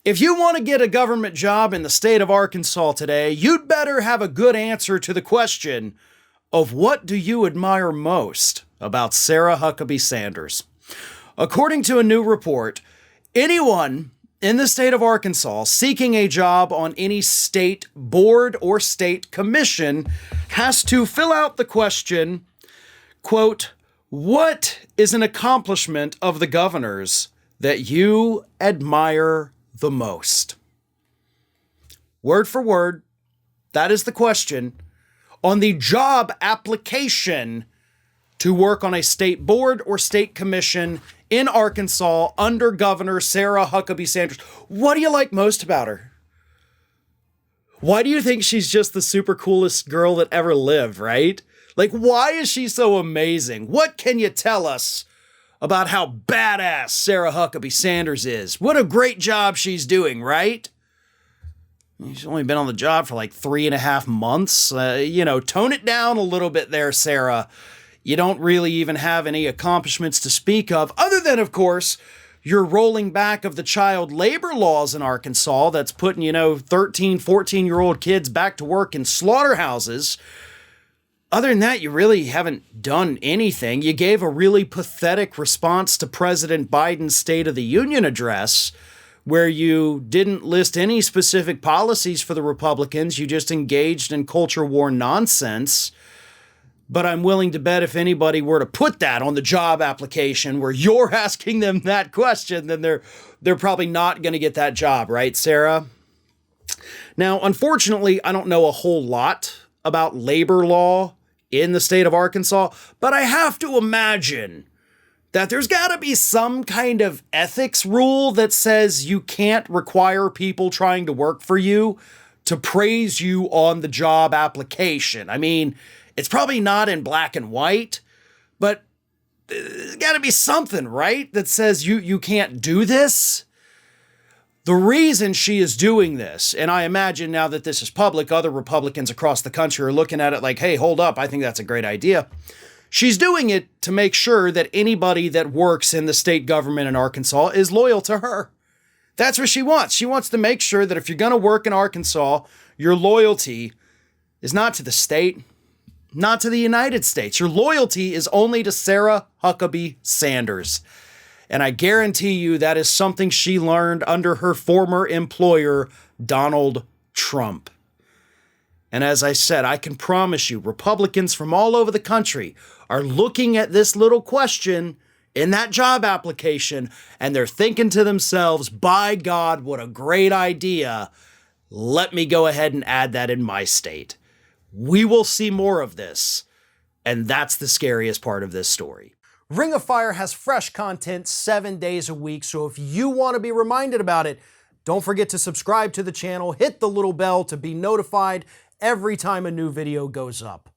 If you want to get a government job in the state of Arkansas today, you'd better have a good answer to the question of what do you admire most about Sarah Huckabee Sanders. According to a new report, anyone in the state of Arkansas seeking a job on any state board or state commission has to fill out the question, quote, "What is an accomplishment of the governor's that you admire the most?" Word for word, that is the question on the job application to work on a state board or state commission in Arkansas under Governor Sarah Huckabee Sanders. What do you like most about her? Why do you think she's just the super coolest girl that ever lived, right? Like, why is she so amazing? What can you tell us about how badass Sarah Huckabee Sanders is? What a great job she's doing, right? She's only been on the job for like 3.5 months. Tone it down a little bit there, Sarah. You don't really even have any accomplishments to speak of, other than, of course, your rolling back of the child labor laws in Arkansas that's putting, 13, 14-year-old kids back to work in slaughterhouses. Other than that, you really haven't done anything. You gave a really pathetic response to President Biden's State of the Union address, where you didn't list any specific policies for the Republicans. You just engaged in culture war nonsense. But I'm willing to bet if anybody were to put that on the job application where you're asking them that question, then they're probably not going to get that job, right, Sarah? Now, unfortunately, I don't know a whole lot about labor law in the state of Arkansas, but I have to imagine that there's got to be some kind of ethics rule that says you can't require people trying to work for you to praise you on the job application. I mean, it's probably not in black and white, but there's got to be something, right, that says you can't do this. The reason she is doing this, and I imagine now that this is public, other Republicans across the country are looking at it like, hey, hold up, I think that's a great idea. She's doing it to make sure that anybody that works in the state government in Arkansas is loyal to her. That's what she wants. She wants to make sure that if you're going to work in Arkansas, your loyalty is not to the state, not to the United States. Your loyalty is only to Sarah Huckabee Sanders. And I guarantee you that is something she learned under her former employer, Donald Trump. And as I said, I can promise you, Republicans from all over the country are looking at this little question in that job application, and they're thinking to themselves, by God, what a great idea. Let me go ahead and add that in my state. We will see more of this, and that's the scariest part of this story. Ring of Fire has fresh content 7 days a week, so if you want to be reminded about it, don't forget to subscribe to the channel, hit the little bell to be notified every time a new video goes up.